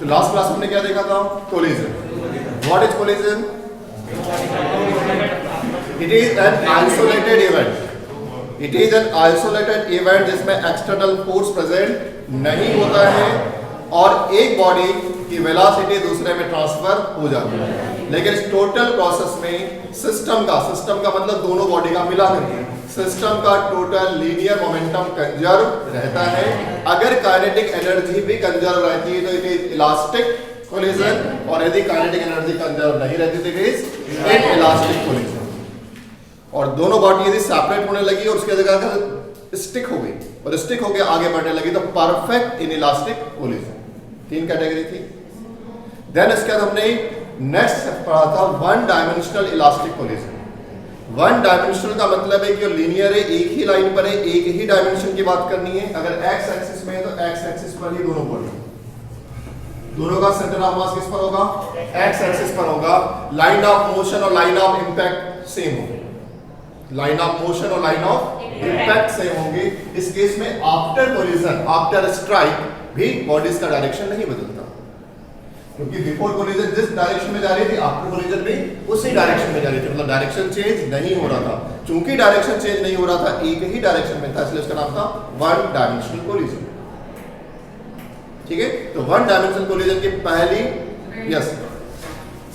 तो last class में हमने क्या देखा था? Collision. What is collision? It is an isolated event. It is an isolated event जिसमें एक्सटर्नल फोर्स प्रेजेंट नहीं होता है और एक बॉडी की वेलोसिटी दूसरे में ट्रांसफर हो जाती है. लेकिन इस टोटल प्रोसेस में सिस्टम का मतलब दोनों बॉडी का मिला करके सिस्टम का टोटल लीनियर मोमेंटम कंजर्व रहता है. अगर काइनेटिक एनर्जी भी कंजर्व रहती है तो इट इज इलास्टिक कोलिजन, और यदि काइनेटिक एनर्जी कंजर्व नहीं रहती तो इट इज इनइलास्टिक कोलिजन. और दोनों बॉडी यदि सेपरेट होने लगी और उसके जगह स्टिक हो गई और स्टिक होकर आगे बढ़ने लगी तो परफेक्ट इनइलास्टिक कोलिजन. 3 कैटेगरी थी. देन इसके बाद हमने नेक्स्ट पढ़ा था one dimensional elastic collision. One dimensional का मतलब है कि जो लीनियर है, एक ही लाइन पर है, एक ही डायमेंशन की बात करनी है. अगर एक्स एक्सिस में है तो एक्स एक्सिस पर ही दोनों बॉडी, दोनों का सेंटर ऑफ मास किस पर होगा? एक्स एक्सिस पर होगा. लाइन ऑफ मोशन और लाइन ऑफ इंपैक्ट सेम होगी. लाइन ऑफ मोशन और लाइन ऑफ इंपैक्ट सेम होंगे. इस केस में आफ्टर कोलिजन, आफ्टर स्ट्राइक भी बॉडीज का डायरेक्शन नहीं बदलता, क्योंकि बिफोर कोलिजन जिस डायरेक्शन में जा रही थी आफ्टर कोलिजन भी उसी डायरेक्शन में जा रही थी. मतलब डायरेक्शन चेंज नहीं हो रहा था. चूंकि डायरेक्शन चेंज नहीं हो रहा था, एक ही डायरेक्शन में था, इसलिए उसका नाम था वन डायमेंशनल कोलिजन. ठीक है. तो वन डायमेंशनल कोलिजन की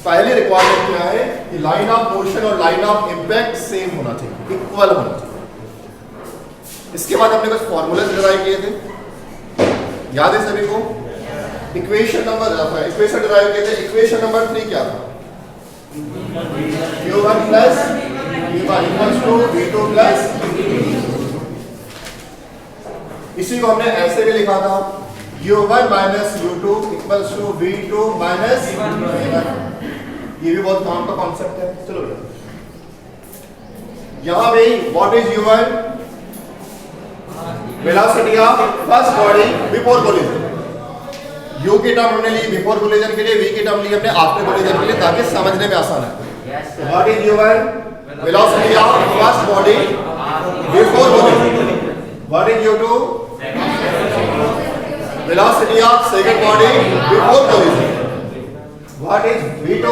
पहली रिक्वायरमेंट क्या है कि लाइन ऑफ मोशन और लाइन ऑफ इंपैक्ट सेम होना चाहिए, इक्वल होना चाहिए. इसके बाद हमने कुछ फॉर्मूले डिराइव किए थे, याद है सभी को? इक्वेशन डिराइव किए थे. इक्वेशन नंबर 3 क्या था? u1 plus v1 equals to v2 plus. इसी को हमने ऐसे भी लिखा था u1 minus u2 equals to v2 minus v1. ये भी बहुत काम का कॉन्सेप्ट है. चलो यहां भी what is u1? Velocity of first body before collision. u की टर्म हमने ली बिफोर कोलिजन के लिए, v की टर्म ली हमने आफ्टर कोलिजन के लिए, ताकि समझने में आसान है. What is u1? Velocity of first body before collision. What is u2? Velocity of second body before collision. What is v2?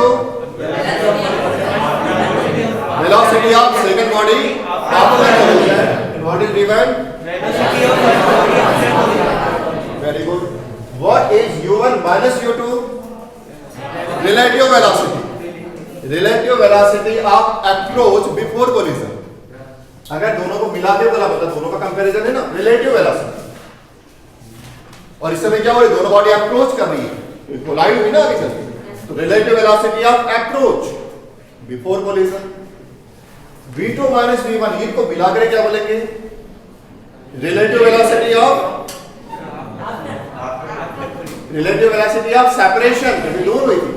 velocity of second body after collision. And what is v1? Very good. What is u1 minus u2? Relative velocity. Relative velocity of approach before collision. अगर दोनों को मिला के बोला मतलब दोनों का comparison है ना, relative velocity. और इस समय क्या हो रही है? दोनों बॉडी अप्रोच कर रही है, कोलाइड हुई ना आगे चलती. तो relative velocity of approach before collision. v2 minus v1 ये को मिलाकर क्या बोलेंगे? relative velocity of separation, कभी दूर हुई थी.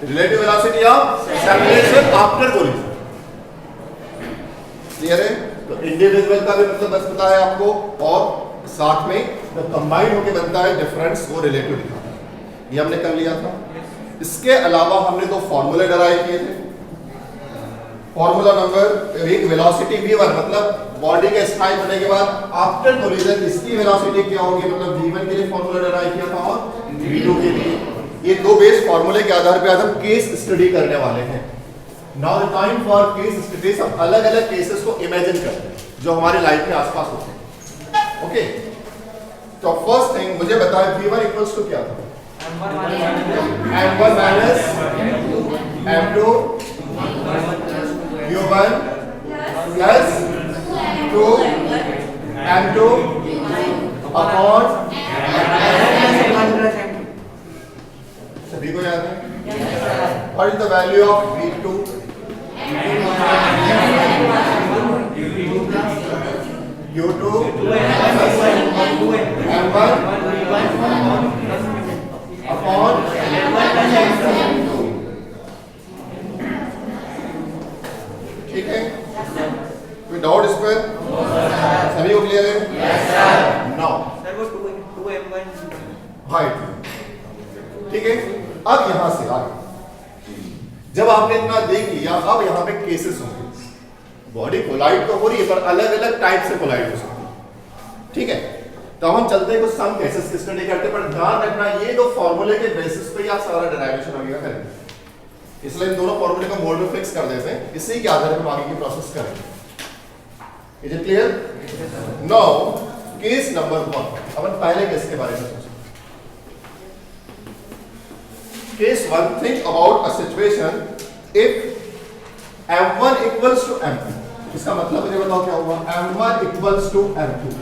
relative velocity of separation after collision. Clear है? तो इंडिविजुअल का भी मतलब बस पता है आपको, और साथ में जब कंबाइन होकर बनता है डिफरेंस, वो रिलेटिव दिखाता है. ये हमने कर लिया था. इसके अलावा हमने 2 फॉर्मूले डिराइव किए थे. फॉर्मूला नंबर एक वेलोसिटी v1 मतलब बॉडी के स्थायी होने के बाद आफ्टर कोलिजन इसकी वेलोसिटी क्या होगी, मतलब v1 के लिए फॉर्मूला डिराइव किया था और v2 के लिए. ये 2 बेस फॉर्मूले के आधार पे आज हम केस स्टडी करने वाले हैं. Now the time for case study. सब अलग-अलग केसेस को इमेजिन करते हैं जो हमारी लाइफ में आसपास होते हैं. ओके. तो फर्स्ट थिंग मुझे बताएं v1 इक्वल्स टू क्या था? m1 minus m2 u1 plus 2 m2 upon सभी को याद है? What is the value of v2? u2 m1 upon ठीक है. कोई डाउट इस पर? सभी को क्लियर है? नाउ सर वो 2m1 हाइट. ठीक है. अब यहां से आगे जब आपने इतना देख लिया, अब यहां पे केसेस होंगे. बॉडी कोलाइड तो हो रही है पर अलग अलग टाइप से कोलाइड हो सकती है. ठीक है. तो हम चलते हैं कुछ सम केसेस की स्टडी करते हैं, पर ध्यान रखना ये दो फॉर्मूले के बेसिस पे ही आप सारा डेरिवेशन वगैरह करेंगे, इसलिए इन दोनों फॉर्मूले को बोर्ड में फिक्स कर देते हैं, इसी के आधार पर हम आगे की प्रोसेस करेंगे। Is it clear? Now case number 1, अपन पहले केस के बारे में सोचें। Case 1, think about a situation if m1 equals to m2। इसका मतलब मुझे बताओ क्या हुआ? m1 इक्वल्स टू m2,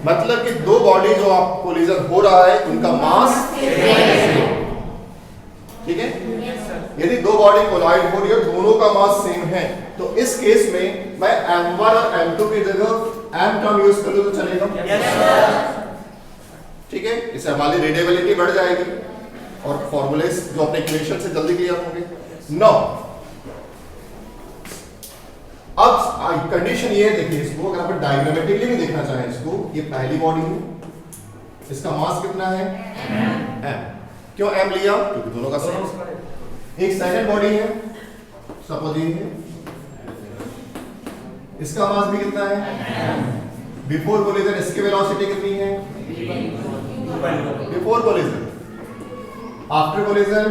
मतलब कि दो बॉडी जो आप कोलिजन हो रहा है उनका मास, ठीक है? यदि दो बॉडी कोलाइड हो रही है, दोनों का मास सेम है, तो इस केस में मैं m1 और m2 की जगह m टर्म यूज कर लूं तो चलेगा? ठीक है, इससे हमारी रेडिएबिलिटी बढ़ जाएगी और फॉर्मूलेस जो अपने इक्वेशन से जल्दी क्लियर होंगे। नो, अब कंडीशन ये है, देखिए इसको अगर आप डायग्रामेटिकली भी देखना चाहें इसको, ये पहली बॉडी है, इसका मास कितना है? m। क्यों m लिया? क्योंकि दोनों का सेम। एक सेकंड बॉडी है, सपोज ये है, इसका मास भी कितना है? बिफोर कोलिजन इसकी वेलोसिटी कितनी है? Before collision. आफ्टर कोलिजन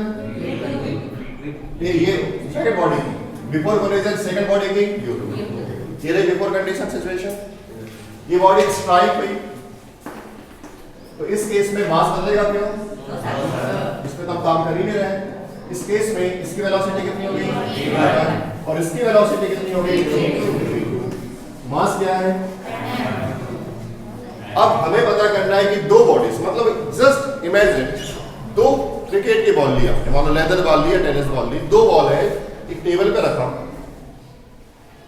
ये सेकंड बॉडी की, बिफोर कोलिजन सेकंड बॉडी की ये रही बिफोर कंडीशन सिचुएशन। ये बॉडी स्ट्राइक हुई, तो इस केस में मास बदलेगा क्या? इसमें तो हम काम कर ही नहीं रहे। इस केस में इसकी वेलोसिटी कितनी होगी और इसकी वेलोसिटी कितनी होगी? मास क्या है? अब हमें पता करना है कि दो बॉडीज, मतलब जस्ट इमेजिन दो क्रिकेट की बॉल लिया, मान लो लेदर बॉल लिया, टेनिस बॉल ली, दो बॉल है, एक टेबल पे रखा,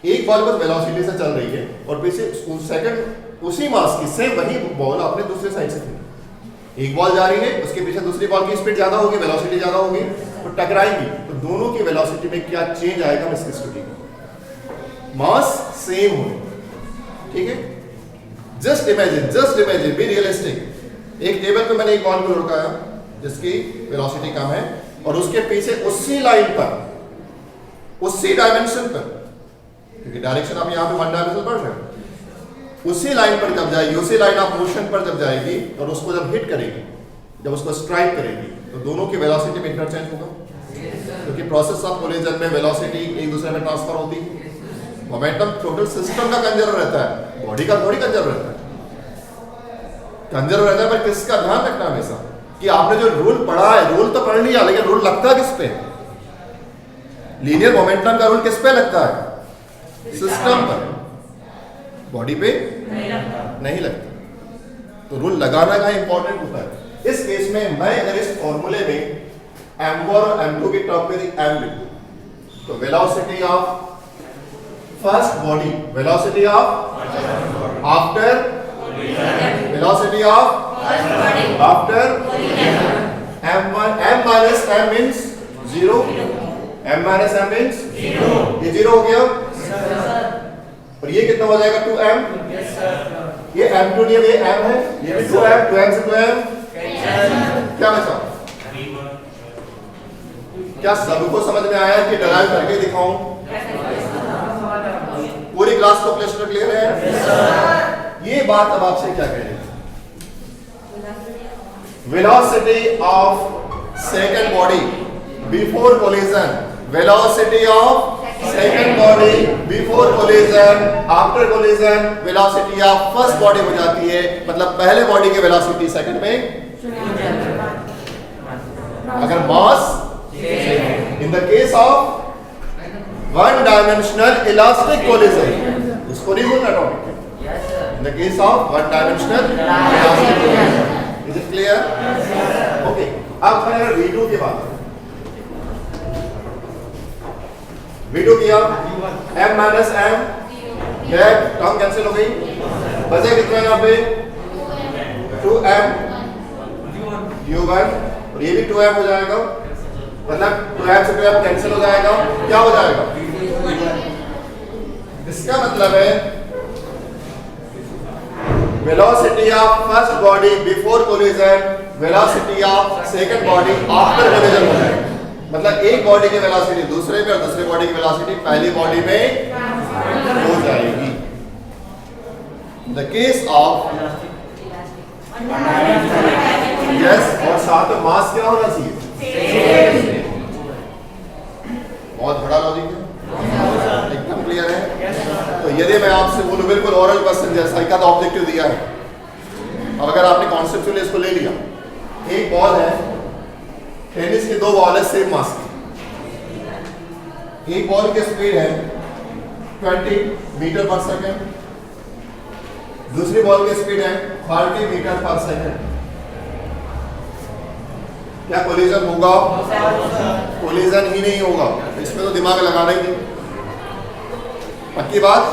एक बॉल बस वेलोसिटी से चल रही है और पीछे सेकंड उसी मास की सेम वही बॉल आपने दूसरे साइड से फेंकी। एक बॉल जा रही है, उसके पीछे दूसरी बॉल की स्पीड ज्यादा होगी, वेलोसिटी ज्यादा होगी, तो टकराएंगी, तो दोनों की वेलोसिटी में क्या चेंज आएगा? विस्कोसिटी, मास सेम हो, ठीक है? Just imagine, be realistic. एक टेबल पे मैंने एक बॉल को लुढ़काया जिसकी वेलोसिटी कम है और उसके पीछे उसी लाइन पर, उसी डायमेंशन पर, क्योंकि डायरेक्शन आप यहाँ पे वन डायमेंशन पढ़ रहे हो, उसी लाइन पर जब जाएगी, उसी लाइन ऑफ मोशन पर जब जाएगी और उसको जब हिट करेगी, जब उसको स्ट्राइक करेगी, तो दोनों की वेलोसिटी में इंटरचेंज होगा, क्योंकि प्रोसेस ऑफ कोलिजन में वेलोसिटी एक दूसरे में ट्रांसफर होती है। मोमेंटम टोटल सिस्टम का कंजर्व रहता है, बॉडी का थोड़ी कंजर्व रहता है। कंजर्व रहता है, पर किसका ध्यान रखना हमेशा कि आपने जो रूल पढ़ा है, रूल तो पढ़ लिया, लेकिन रूल लगता किस पे? लीनियर मोमेंटम का रूल किस पे लगता है? सिस्टम पर, बॉडी पे नहीं लगता। तो रूल लगाना का इंपॉर्टेंट होता है। इस केस में मैं अगर इस फॉर्मूले में m1 और m2 की टर्म पे m लिखूं, तो velocity of first body, velocity of after, velocity of after m1, m minus m means 0, m minus m means 0, ये 0 हो गया, और ये कितना हो जाएगा? 2m। ये m2 नहीं है, ये m है, ये भी 2m, 2m से 2m क्या बचा? क्या सबको समझ में आया कि डराइव करके दिखाऊं? पूरी क्लास को क्लियर क्लियर है? ये बात अब आपसे क्या कह रही है? Velocity of second body before collision, velocity of second body before collision, after collision velocity of first body हो जाती है, मतलब पहले बॉडी की वेलोसिटी सेकंड में अगर mass in the case of one dimensional elastic collision, इसको नहीं बोलना topic, in the case of one dimensional elastic collision. Is it clear? Okay, अब मैं V2 की बात, V2 किया, m minus m, term cancel हो गई, बचे कितना यहाँ पे? 2m u1, और ये भी 2m हो जाएगा, मतलब 2m से 2m कैंसिल हो जाएगा, क्या हो जाएगा? इसका मतलब है velocity of first body before collision, velocity of second body after collision हो जाएगा। मतलब एक बॉडी की वेलोसिटी दूसरे में और दूसरे बॉडी की वेलोसिटी पहली बॉडी में हो जाएगी। द केस ऑफ यस, और साथ में मास क्या होना चाहिए? बहुत बड़ा लॉजिक है, एकदम क्लियर है। तो यदि मैं आपसे बोलूं बिल्कुल ओरल क्वेश्चन जैसा एक आधा ऑब्जेक्टिव दिया है, अब अगर आपने कॉन्सेप्चुअली इसको ले लिया, एक बॉल है, टेनिस की दो बॉल है सेम मास की, एक बॉल की स्पीड है 20 मीटर पर सेकेंड, दूसरी बॉल की स्पीड है 30 मीटर पर सेकेंड। क्या कोलिजन होगा? कोलिजन ही नहीं होगा, इसमें तो दिमाग लगाना ही नहीं। पक्की बात?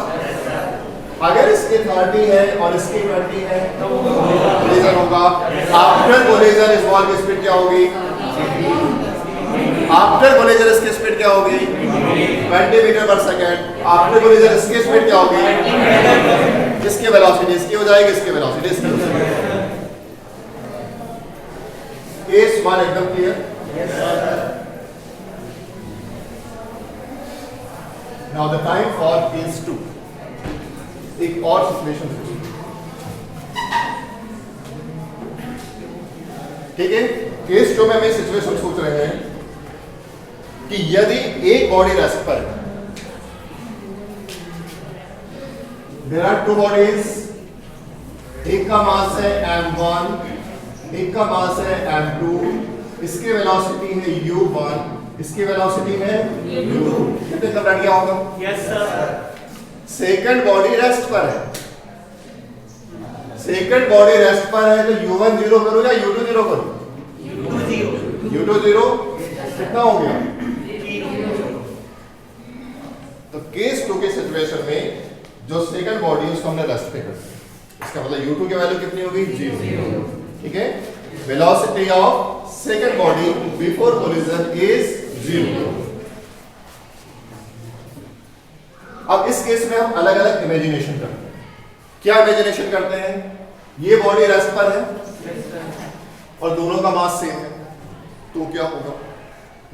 अगर इसके 30 है और इसकी 20 है तो कोलिजन होगा। आफ्टर कोलिजन इस बॉल की स्पीड क्या होगी? आफ्टर कोलिजन इसकी स्पीड क्या होगी? 20 मीटर पर सेकेंड। आफ्टर कोलिजन इसकी स्पीड क्या होगी? इसकी वेलोसिटी इसकी हो जाएगी, इसकी वेलोसिटी इसकी हो जाएगी। केस 1 एकदम clear? Now the time for case 2। एक और सिचुएशन, ठीक है? केस 2 में हम सिचुएशन सोच रहे हैं कि यदि एक बॉडी रेस्ट पर है, देयर आर टू बॉडीज, एक का मास है m1, एक का मास है m2, इसकी वेलोसिटी है u1, इसकी वेलोसिटी है u2। कितने तक रट गया होगा? Yes sir. Second body rest पर है, सेकंड बॉडी रेस्ट पर है, तो u1 0 करो या u2 0 करो? u2 0 कितना हो गया? तो केस 2 के सिचुएशन में जो सेकंड बॉडी है उसको हमने रेस्ट पे कर दिया, इसका मतलब u2 की वैल्यू कितनी होगी? 0। ठीक है? Velocity of second body before collision is 0। अब इस केस में हम अलग अलग इमेजिनेशन करते हैं। क्या इमेजिनेशन करते हैं? ये बॉडी रेस्ट पर है और दोनों का मास सेम है, तो क्या होगा?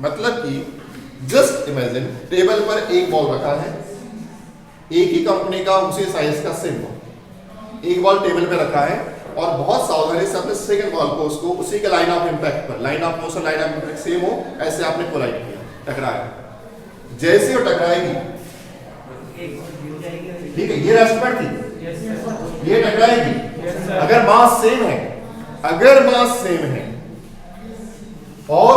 मतलब कि जस्ट इमेजिन टेबल पर एक बॉल रखा है, एक ही कंपनी का उसी साइज का सेम बॉल, एक बॉल टेबल पे रखा है और बहुत सावधानी से अपने सेकंड बॉल को उसको उसी के लाइन ऑफ इंपैक्ट पर, line of motion line of impact same हो ऐसे आपने कोलाइड किया, टकराया। जैसे वो टकराएगी, ठीक है, ये रेस्ट पर थी, ये टकराएगी। अगर मास सेम है, अगर मास सेम है और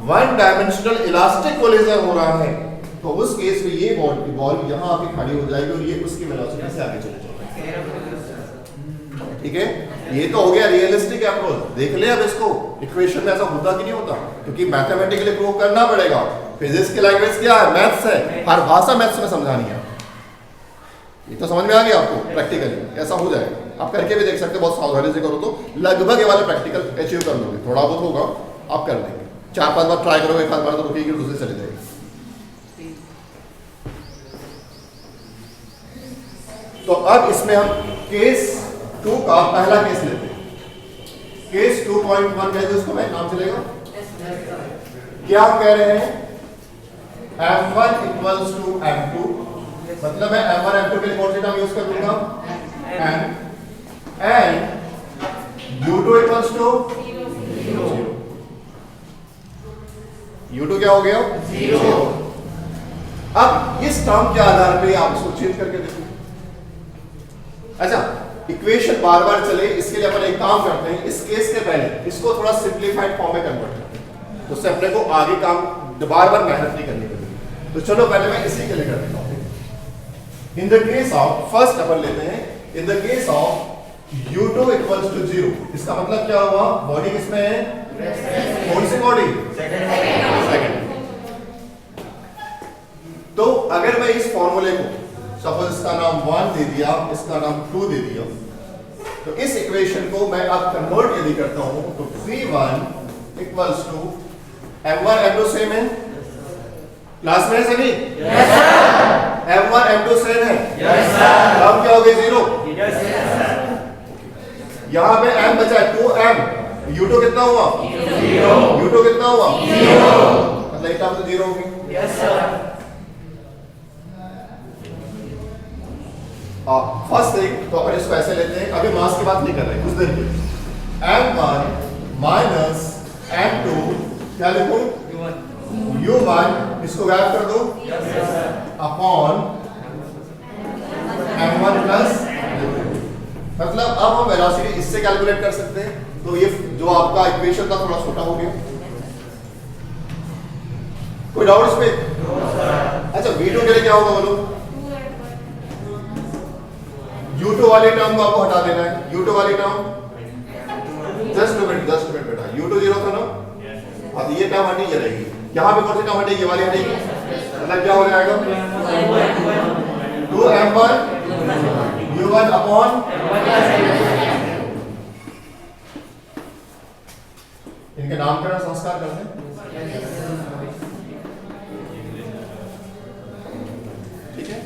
वन डायमेंशनल इलास्टिक कोलिजन हो रहा है, तो उस केस में ये बॉल यहां आके खड़ी हो जाएगी और ये उसकी वेलोसिटी से आगे चले जाएगी। ठीक है? ये तो हो गया रियलिस्टिक अप्रोच। देख ले अब इसको इक्वेशन में ऐसा होता कि नहीं होता, क्योंकि मैथमेटिकली प्रूव करना पड़ेगा। फिजिक्स की लैंग्वेज क्या है? मैथ्स है, हर भाषा मैथ्स में समझानी है। ये तो समझ में आ गया आपको? प्रैक्टिकली ऐसा हो जाएगा, आप करके भी देख सकते हो, बहुत सावधानी से करो तो लगभग ये वाला प्रैक्टिकल अचीव कर लोगे। थोड़ा बहुत होगा, आप कर लेंगे। 4-5 बार ट्राई करोगे, एक आध बार तो रुकेगी, दूसरे चले जाएगी। तो अब इसमें हम केस 2 का पहला केस लेते हैं। केस 2.1 कहते हैं उसको, मैं नाम चलेगा। क्या हम कह रहे हैं? m1 इक्वल्स टू m2, मतलब मैं m1 m2 के लिए कौन सी टर्म यूज कर दूंगा? m, and u2 equals to 0। u2 क्या हो गया? 0। अब इस टर्म के आधार पे आप इसको चेंज करके देखो। अच्छा, इक्वेशन बार बार चले, इसके लिए अपन एक काम करते हैं, इस केस के पहले इसको थोड़ा सिंपलीफाइड फॉर्म में कन्वर्ट करते हैं, तो उससे अपने को आगे काम बार बार मेहनत नहीं करनी पड़ेगी। तो चलो पहले मैं इसी के लिए कर देता हूं। In the case of, first अपन लेते हैं, in the case of u2 equals to 0, इसका मतलब क्या हुआ? बॉडी किसमें है? कौन सी बॉडी? सेकंड। तो अगर मैं इस फॉर्मूले को, सपोज इसका नाम 1 दे दिया, इसका नाम 2 दे दिया, तो इस इक्वेशन को मैं अब कन्वर्ट यदि करता हूं तो v1 equals to m1 m2 same है, क्लास में है सभी? Yes sir. m1 m2 same है? Yes sir. अब क्या हो गया? 0। Yes sir. यहां पे m बचा है 2m, u2 कितना हुआ? 0। u2 कितना हुआ? 0। मतलब एक टर्म तो 0 होगी। Yes sir. फर्स्ट थिंग तो अपन इसको ऐसे लेते हैं, अभी मास की बात नहीं कर रहे कुछ देर के लिए। m1 माइनस m2 क्या लिखूं? u1 इसको गायब कर दो अपॉन m1 प्लस, मतलब अब हम वेलोसिटी इससे कैलकुलेट कर सकते हैं। तो ये जो आपका इक्वेशन था थोड़ा छोटा हो गया। कोई डाउट इस पे? अच्छा v2 के लिए क्या होगा बोलो? u2 वाली टर्म को आपको हटा देना है। u2 वाली टर्म जस्ट मिनट बेटा, u2 0 था ना, अब ये टर्म हटी रहेगी। यहाँ पे कौन सी टर्म हटेगी? वाली हटेगी, मतलब क्या हो जाएगा? 2m1 u1 अपॉन, इनके नामकरण संस्कार करते हैं, ठीक है।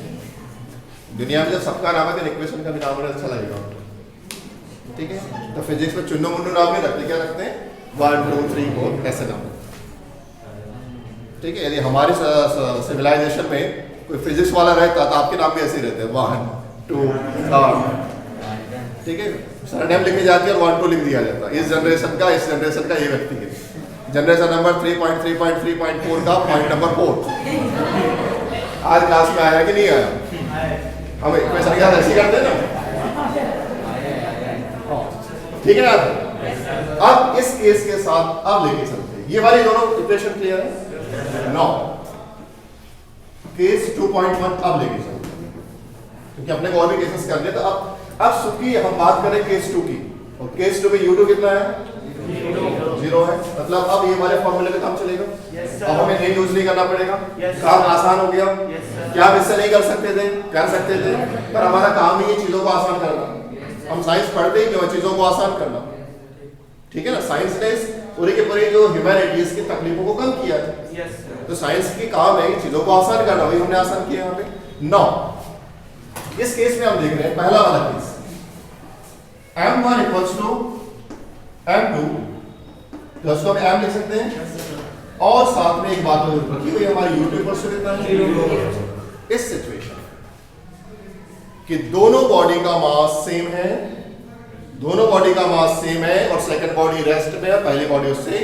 दुनिया में जब सबका नाम है तो इक्वेशन का भी नाम बड़ा अच्छा लगेगा, ठीक है। तो फिजिक्स में चुन्नू मुन्नू नाम नहीं रखते, क्या रखते हैं? 1 2 3 4 ऐसे नाम, ठीक है। यदि हमारे सिविलाइजेशन में कोई फिजिक्स वाला रहता तो आपके नाम भी ऐसे ही रहते हैं, 1 2 3, ठीक है। सरनेम लिखी जाती है और 1 2 लिख दिया जाता है। इस जनरेशन का ये व्यक्ति है, जनरेशन नंबर 3.3.3.4 का पॉइंट नंबर 4 आज क्लास में आया कि नहीं आया? हम इक्वेशन के साथ ऐसे करते हैं ना, ठीक है ना। अब इस केस के साथ अब लेके चलते हैं, ये वाली दोनों इक्वेशन क्लियर है? नो, केस 2.1 अब लेके चलते हैं, क्योंकि अपने को और भी केसेस करने। तो अब सुखी हम बात करें केस 2 की, और केस 2 में u2 कितना है? 0 है, मतलब अब ये वाले फॉर्मूले पे काम चलेगा। अब हमें नहीं यूज नहीं करना पड़ेगा, काम आसान हो गया। क्या हम इससे नहीं कर सकते थे? कर सकते थे, पर हमारा काम ही ये चीजों को आसान करना। हम साइंस पढ़ते ही क्यों? चीजों को आसान करना, ठीक है ना। साइंस ने पूरी के पूरी जो ह्यूमैनिटीज की तकलीफों को कम किया है, तो साइंस की काम है चीजों को आसान करना, वही हमने आसान किया यहाँ पे। नौ इस केस में हम देख रहे हैं पहला वाला case, m1 equals to m2, तो उसको हम m लिख सकते हैं, और साथ में एक बात रखी हुई हमारी u2 इक्वल्स टू कितना है? इस सिचुएशन कि दोनों बॉडी का मास सेम है, दोनों बॉडी का मास सेम है, और सेकंड बॉडी रेस्ट में है, पहली बॉडी उससे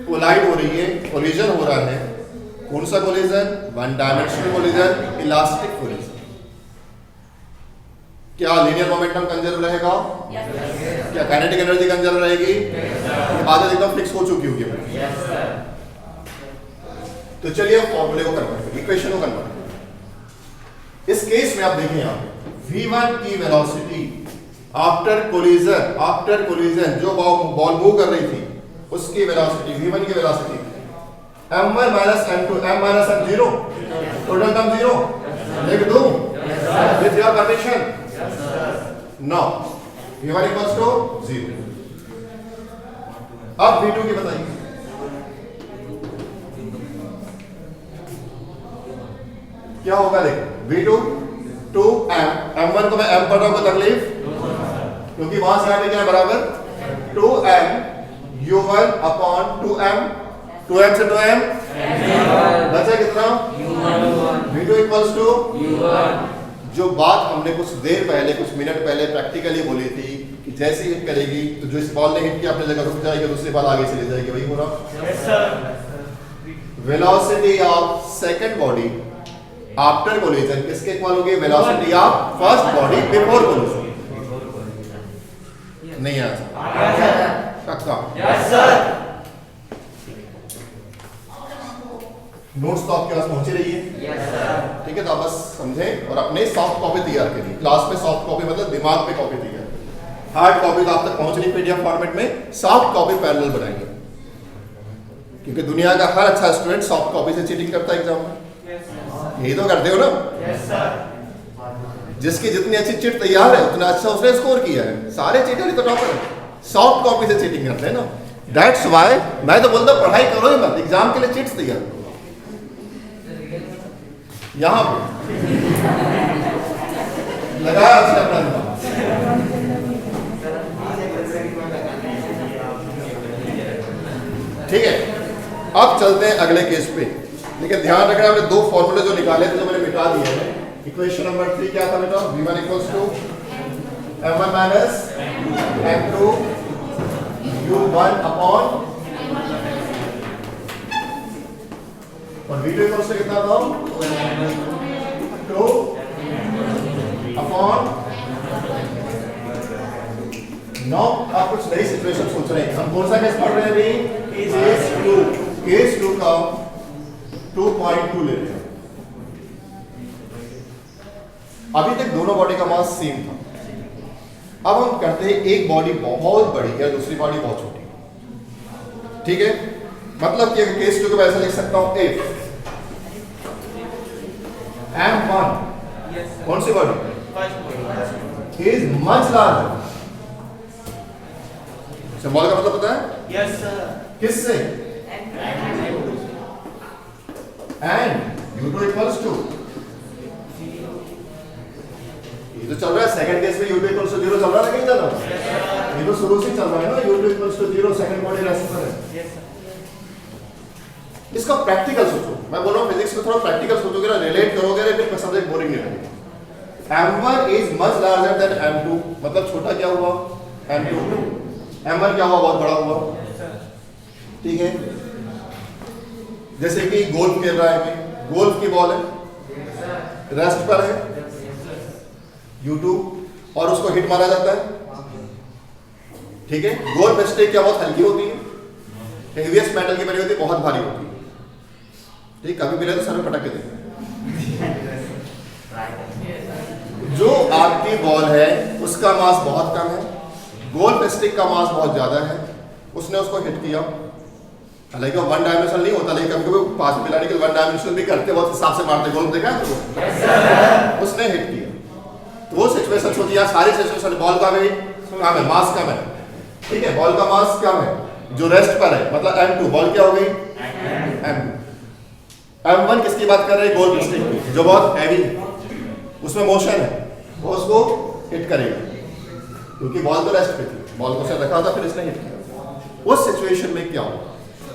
कोलाइड हो रही है, कोलिजन हो रहा है। कौन सा collision? One dimensional collision, elastic collision. क्या लीनियर मोमेंटम कंजर्व रहेगा? क्या काइनेटिक एनर्जी कंजर्व रहेगी? आदत एकदम फिक्स हो चुकी होगी। तो चलिए फॉर्मूले को कन्वर्ट करें, इक्वेशन को कन्वर्ट करें। इस केस में आप देखें यहाँ पे v1 की वेलोसिटी आफ्टर कोलिजन जो बॉल मूव कर रही थी उसकी वेलोसिटी, v1 की velocity m1 minus m2, m minus m 0, total term 0 लिख दूं with your permission? No, v1 equals to 0। अब v2 की बताइए। क्या होगा? देखो v2 2m, m1 को मैं m पढ़ रहा हूं, तकलीफ, क्योंकि वहां से आने क्या बराबर 2m u1 upon 2m, 2m से 2m बचा कितना? v2 equals to u1। जो बात हमने कुछ देर पहले, कुछ मिनट पहले प्रैक्टिकली बोली थी कि जैसे हिट करेगी तो जो इस बॉल ने हिट किया अपनी जगह रुक जाएगी, दूसरी बॉल आगे चली जाएगी, वही हो रहा। Yes sir. Velocity of second body after collision किसके इक्वल होगी? Velocity of first body before collision. नहीं आ सकता? Yes sir. नोट्स तो आपके पास पहुंची रही है, yes, ठीक है। तो आप बस समझें और अपने सॉफ्ट कॉपी तैयार करिए। क्लास में सॉफ्ट कॉपी मतलब दिमाग पे कॉपी तैयार, हार्ड कॉपी तो आप तक पहुंच नहीं पीडीएफ फॉर्मेट में, सॉफ्ट कॉपी पैरेलल बनाएंगे, क्योंकि दुनिया का हर अच्छा स्टूडेंट सॉफ्ट कॉपी से चीटिंग करता है एग्जाम में, यही तो करते हो ना? yes, जिसकी जितनी अच्छी चिट तैयार है उतना अच्छा उसने स्कोर किया है। सारे चीटर तो टॉपर है, सॉफ्ट कॉपी से चीटिंग करते हैं ना। दैट्स व्हाई मैं तो बोलता पढ़ाई करो ही मत, एग्जाम के लिए चिट्स तैयार करो। यहां पे लगाया उसने अपना दिमाग। ठीक है, अब चलते हैं अगले केस पे। लेकिन ध्यान रखना, हमने दो फॉर्मूले जो निकाले थे जो मैंने मिटा दिए हैं, इक्वेशन नंबर 3 क्या था बेटा? v1 equals to m1 minus m2 u1 upon और v2 इक्वल्स टू कितना था? 2 अपॉन। नाउ आप कुछ नई सिचुएशन सोच रहे हैं। हम कौन सा केस पढ़ रहे हैं अभी? केस 2 का 2.2 ले रहे हैं। अभी तक दोनों बॉडी का मास सेम था। अब हम करते हैं एक बॉडी बहुत बड़ी है, दूसरी बॉडी बहुत छोटी। ठीक है, मतलब कि केस 2 को मैं ऐसा लिख सकता हूं, इफ m1 कौन सी body is much larger, symbol का मतलब पता है? Yes sir. किससे? एंड u2 इक्वल्स टू, ये तो चल रहा है सेकंड केस में u2 इक्वल्स टू 0 चल रहा है, नहीं चल रहा? ये तो शुरू से चल रहा है ना, u2 equals to 0 second body rest पर है। Yes sir. इसका प्रैक्टिकल सोचो। मैं बोल रहा हूं फिजिक्स में थोड़ा प्रैक्टिकल सोचोगे ना, रिलेट करोगे ना, फिर सब्जेक्ट बोरिंग नहीं लगेगा। m1 is much larger than m2, मतलब छोटा क्या हुआ? m2। m1 क्या हुआ? बहुत बड़ा हुआ। ठीक है, जैसे कि गोल्फ खेल रहा है, गोल्फ की बॉल है, रेस्ट पर है u2 और उसको हिट मारा जाता है। ठीक है, गोल्फ स्टिक क्या बहुत हल्की होती है, हेवीएस्ट मेटल की बनी होती है, बहुत भारी होती है। ठीक, कभी मिले तो सर में पटक के देखो। जो आपकी बॉल है उसका मास बहुत कम है, गोल्फ स्टिक का मास बहुत ज्यादा है, उसने उसको हिट किया। हालांकि वो वन डायमेंशनल नहीं होता, लेकिन कभी कभी पास मिलाने के लिए वन डायमेंशनल भी करते, बहुत हिसाब से मारते। गोल्फ देखा है तो उसने हिट किया, तो वो सिचुएशन होती है। सारी सिचुएशन बॉल का वेट कम है, मास कम है। ठीक है, बॉल का मास कम है, जो रेस्ट पर है, मतलब m2, बॉल क्या हो गई? m2। m1 किसकी बात कर रहे हैं? गोल्फ स्टिक की, जो बहुत हैवी है, उसमें मोशन है, वो उसको हिट करेगा, क्योंकि बॉल तो रेस्ट पे थी, बॉल को से रखा था, फिर इसने हिट किया। उस सिचुएशन में क्या होगा?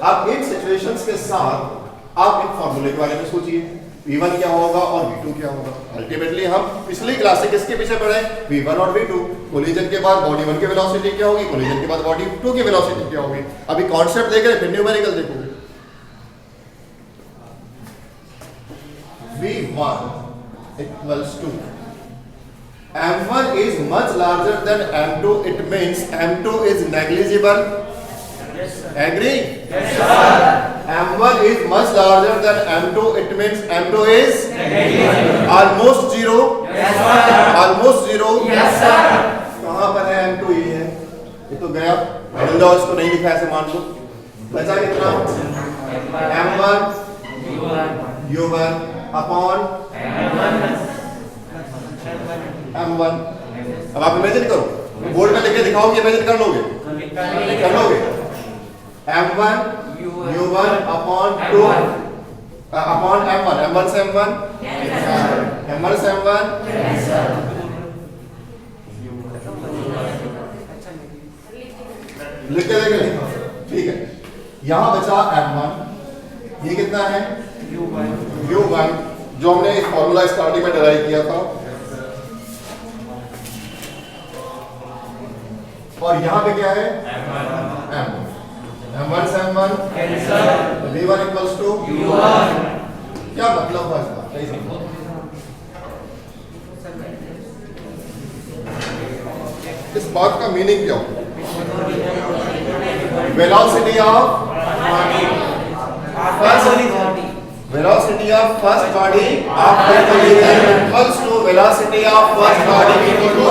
आप इन सिचुएशंस के साथ आप इन फॉर्मूले के बारे में सोचिए, v1 क्या होगा और v2 क्या होगा। अल्टीमेटली हम पिछली क्लास से किसके पीछे पढ़े? v1 और v2। कोलिजन के बाद बॉडी 1 की वेलोसिटी क्या होगी, कोलिजन के बाद बॉडी 2 की वेलोसिटी क्या होगी। अभी कॉन्सेप्ट देख रहे, फिर न्यूमेरिकल देखोगे। v1 equals to m1 is much larger than m2, it means m2 is negligible. Yes sir. Agree? Yes sir. m1 is much larger than m2, it means m2 is negligible. almost zero. Yes sir. almost zero. Yes sir. कहाँ पर है m2? ये है, ये तो गया। भूल जाओ, इसको नहीं लिखा ऐसे मान लो। बचा कितना? m1 u1 upon m1। अब आप इमेजिन करो, बोर्ड में लिख के दिखाओगे, इमेजिन कर लोगे? कर लोगे? m1 u1 upon 2 upon m1, m1 से m1, m1 से m1, लिख के देखे। ठीक है, यहां बचा m1, ये कितना है? u1, जो हमने इस फॉर्मूला स्टार्टिंग में डिराइव किया था। और यहां पे क्या है? m1 से m1, v1 equals to u1। क्या मतलब है इसका? सही समझो। इस बात का मीनिंग क्या होगा? Velocity of velocity of first body after collision equals to velocity of first body equal to,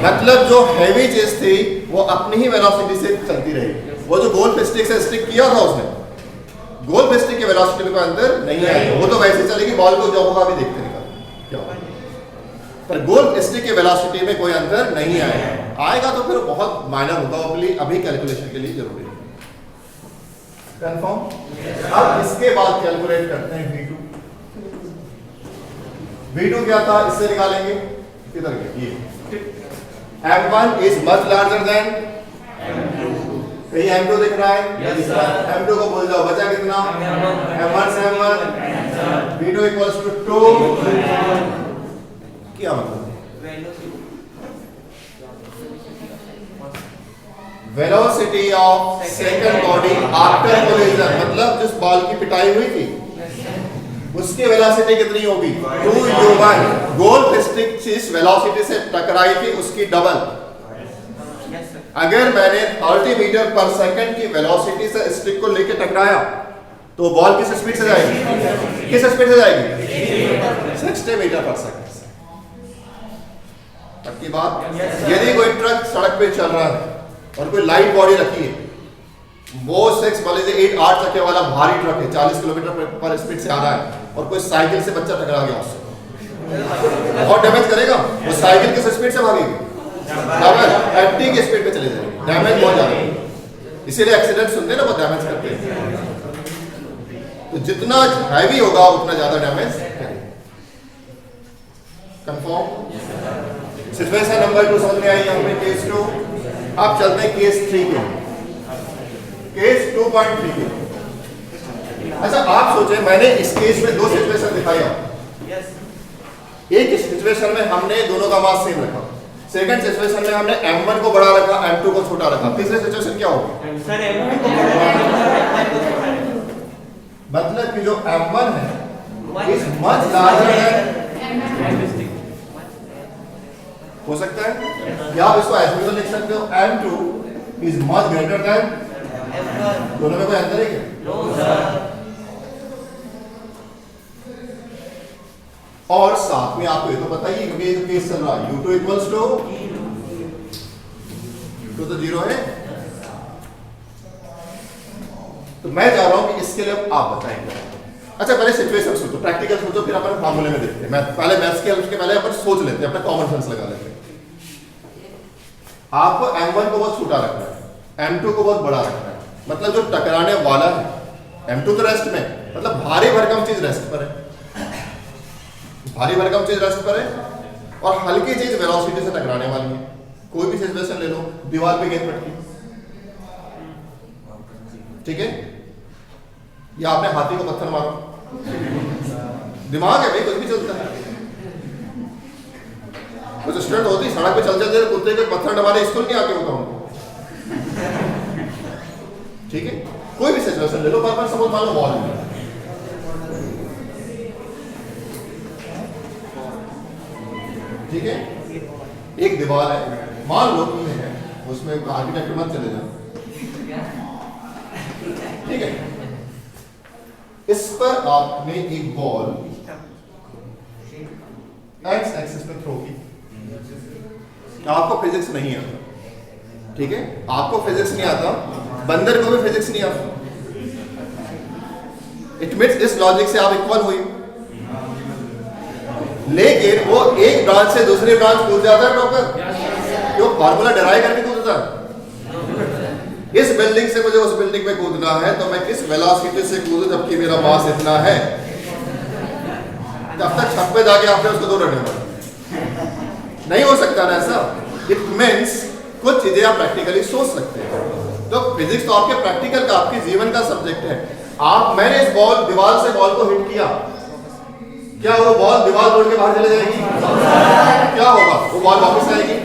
मतलब जो हैवी चीज थी वो अपनी ही वेलोसिटी से चलती रही। वो जो गोल्फ स्टिक से स्टिक किया था उसने, गोल्फ स्टिक की वेलोसिटी में कोई अंतर नहीं आएगा, वो तो वैसे चलेगी, बॉल को जो होगा अभी देखते निकल क्या होगा, पर गोल्फ स्टिक की वेलोसिटी में कोई अंतर नहीं आएगा। आएगा तो फिर बहुत माइनर होगा, अभी कैलकुलेशन के लिए जरूरी है। कंफर्म? अब इसके बाद कैलकुलेट करते हैं v2। v2 क्या था, इससे निकालेंगे, किधर गया ये? m1 is much larger than m2। कहीं m2 दिख रहा है? Yes, sir. m2 को भूल जाओ, बचा कितना? m1 से m1, v2 equals to 2 क्या मतलब velocity of second body after collision, मतलब जिस बॉल की पिटाई हुई थी उसकी वेलोसिटी कितनी होगी 2u1, गोल स्टिक जिस वेलोसिटी से टकराई थी उसकी डबल। अगर मैंने 30 मीटर पर सेकंड की वेलोसिटी से स्टिक को लेके टकराया तो बॉल किस स्पीड से जाएगी, किस स्पीड से जाएगी 60 मीटर पर सेकंड से। तब की बात, यदि कोई ट्रक सड़क पे चल रहा है और कोई लाइट बॉडी रखी है, वो 8 चक्के वाला भारी ट्रक है, 40 किलोमीटर पर स्पीड से आ रहा है और कोई साइकिल से बच्चा टकरा गया उससे, और डैमेज करेगा, वो साइकिल किस स्पीड से भागेगी डबल, 80 की स्पीड पे चले जाएगी, डैमेज बहुत ज्यादा है। इसीलिए एक्सीडेंट सुनते हैं ना, वो डैमेज करते हैं। तो जितना हैवी होगा उतना ज्यादा डैमेज करेगा। कंफर्म। सिचुएशन नंबर 2 समझ में आई यहाँ पे, केस 2। अब चलते हैं केस 3 के, केस 2.3 के। अच्छा आप सोचे, मैंने इस केस में 2 सिचुएशन दिखाई आपको। एक सिचुएशन में हमने दोनों का मास सेम रखा, सेकंड सिचुएशन में हमने m1 को बड़ा रखा, m2 को छोटा रखा। तीसरे सिचुएशन क्या होगी सर m2 को बड़ा, मतलब कि जो m1 है इस मच लार्जर है, हो सकता है, या आप इसको ऐसे भी लिख सकते हो m2 is much greater than m1। दोनों में कोई अंतर है क्या? No sir. और साथ में आपको ये तो बताइए, क्योंकि ये जो केस चल रहा है u2 इक्वल्स टू, u2 तो 0 है, तो मैं चाह रहा हूं कि इसके लिए आप बताएंगे। अच्छा पहले सिचुएशन सोचो, प्रैक्टिकल सोचो, फिर अपन फार्मूले में देखते हैं। मैं पहले मैथ्स के उसके पहले अपन सोच लेते हैं, अपना कॉमन सेंस लगा लेते हैं। आपको m1 को बहुत छोटा रखना है, m2 को बहुत बड़ा रखना है, मतलब जो टकराने वाला है m2 तो रेस्ट में, मतलब भारी भरकम चीज रेस्ट पर है, भारी भरकम चीज रेस्ट पर है, और हल्की चीज वेलोसिटी से टकराने वाली है। कोई भी सिचुएशन ले लो, दीवार पे गेंद पटकी, ठीक है, या आपने हाथी को पत्थर मारो, दिमाग है भाई, कुछ भी चलता है। कुछ स्टूडेंट होती सड़क पे चल चलते कुत्ते को पत्थर मारे, स्कूल नहीं आके होता उनको, ठीक है। कोई भी सिचुएशन ले लो, पर सपोज मान लो बॉल, ठीक है, एक दीवार है, मान लो कि है उसमें आर्किटेक्ट मत चले जाओ, ठीक है, इस पर आपने एक बॉल एक्स एक्सिस पे थ्रो की। आपको फिजिक्स नहीं आता, ठीक है, आपको फिजिक्स नहीं आता, बंदर को भी फिजिक्स नहीं आता। इट मींस इस लॉजिक से आप इक्वल हुई, लेकिन वो एक ब्रांच से दूसरी ब्रांच कूद जाता है प्रॉपर, क्यों फार्मूला डराइव करके कूदता है। इस बिल्डिंग से मुझे उस बिल्डिंग में कूदना है, तो मैं किस वेलोसिटी से कूदूं जबकि मेरा मास इतना है, तब तक छत पे जाके आपने उसको 2 रनने वाले नहीं हो सकता ना ऐसा। इट मींस कुछ चीजें आप प्रैक्टिकली सोच सकते हैं। तो फिजिक्स तो आपके प्रैक्टिकल का, आपके जीवन का सब्जेक्ट है। मैंने इस बॉल, दीवार से बॉल को हिट किया, क्या वो बॉल दीवार तोड़ के बाहर चले जाएगी? क्या होगा? वो बॉल वापस आएगी?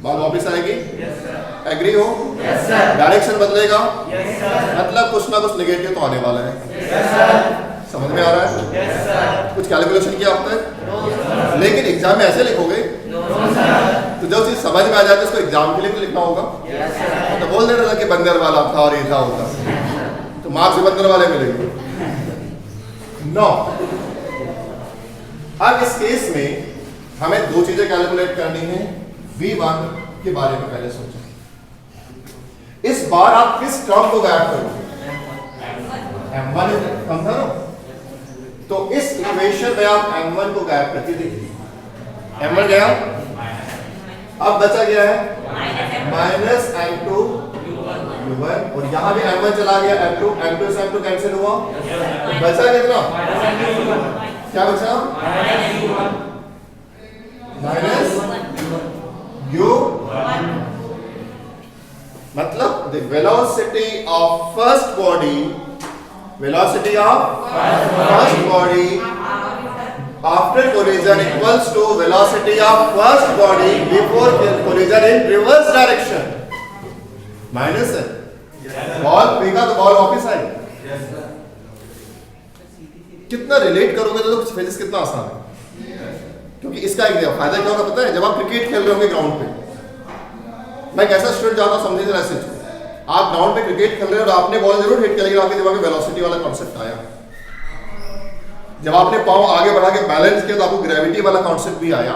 बॉल वापस आएगी? एग्री हो? डायरेक्शन बदलेगा? मतलब कुछ ना कुछ नेगेटिव तो आने वाला है। समझ में आ रहा है? कुछ कैलकुलेशन किया आपने? लेकिन एग्जाम में ऐसे लिखोगे तो जो चीज समझ में आ जाती है उसको एग्जाम के लिए तो लिखना होगा। तो बोल दे रहा था कि बंदर वाला था और ये था होता, तो मार्क्स भी बंदर वाले मिलेंगे। नो, अब इस केस में हमें 2 चीजें कैलकुलेट करनी है। V1 के बारे में पहले सोचो, इस बार आप किस टर्म को गायब करोगे? M1 समझा ना? तो इस इक्वेशन में आप M1 को गायब करके देखिए, M1 गया, अब बचा गया है माइनस M2 U1, और यहां भी M1 चला गया, M2 से M2 कैंसिल हुआ, बचा कितना? क्या बचा? Minus U1। मतलब the velocity of first body velocity of first body after collision equals to velocity of first body before collision in reverse direction. Minus है, बॉल फेंका तो बॉल वापस आई। कितना रिलेट करोगे तो फिजिक्स कितना आसान है, क्योंकि इसका एक फायदा क्या होगा पता है? जब आप क्रिकेट खेल रहे होंगे ग्राउंड पे, मैं कैसा स्टूडेंट चाहता हूं समझिए जरा ऐसे, आप ग्राउंड पे क्रिकेट खेल रहे हो और आपने बॉल जरूर हिट करेगी, आपके दिमाग में वेलोसिटी वाला कॉन्सेप्ट आया। जब आपने पाँव आगे बढ़ा के बैलेंस किया तो आपको ग्रेविटी वाला कॉन्सेप्ट भी आया।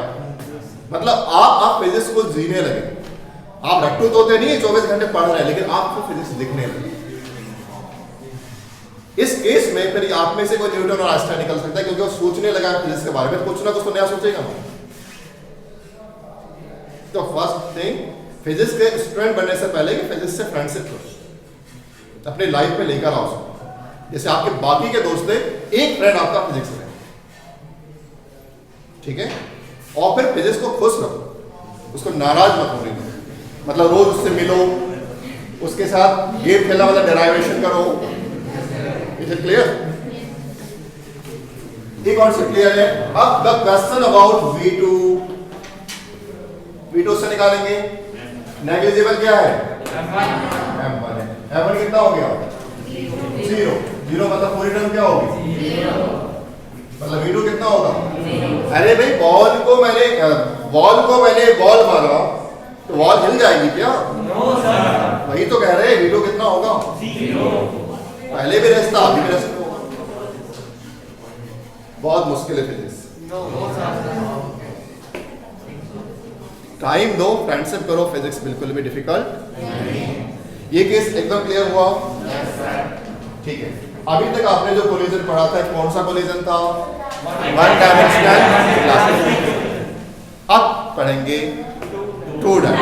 मतलब आप फिजिक्स को जीने लगे। आप रट्टू तोते नहीं 24 घंटे पढ़ रहे हैं, लेकिन आपको फिजिक्स दिखने लगे। इस केस में फिर आप में से कोई न्यूटन और आइंस्टाइन निकल सकता है, क्योंकि वो सोचने लगा फिजिक्स के बारे में, कुछ ना कुछ तो नया सोचेगा। तो फर्स्ट थिंग, फिजिक्स के स्टूडेंट बनने से पहले कि फिजिक्स से फ्रेंडशिप करो, अपने लाइफ में लेकर आओ। जैसे आपके बाकी के दोस्त थे, एक फ्रेंड आपका फिजिक्स में, ठीक है? और फिर फिजिक्स को खुश रखो, उसको नाराज मत होने दो। मतलब रोज उससे मिलो, उसके साथ गेम खेलना, मतलब डेराइवेशन करो। Is it clear? ये कॉन्सेप्ट क्लियर है? अब the question about V2, V2 से निकालेंगे। नेग्लिजिबल क्या है? M1 है। M1 कितना हो गया? 0। 0 मतलब पूरी टर्म क्या होगी? 0। मतलब V2 कितना होगा? अरे भाई बॉल को मैंने बॉल मारा तो बॉल हिल जाएगी क्या? No sir. वही तो कह रहे हैं, V2 कितना होगा? 0। पहले भी रेस्ट था, अभी भी रेस्ट होगा। बहुत मुश्किल है फिजिक्स। टाइम दो, फ्रेंडशिप करो, फिजिक्स बिल्कुल भी डिफिकल्ट नहीं। ये केस एकदम क्लियर हुआ? ठीक है। अभी तक आपने जो कोलिजन पढ़ा था, कौन सा कोलिजन था? One dimensional. अब पढ़ेंगे टू डायमेंशनल।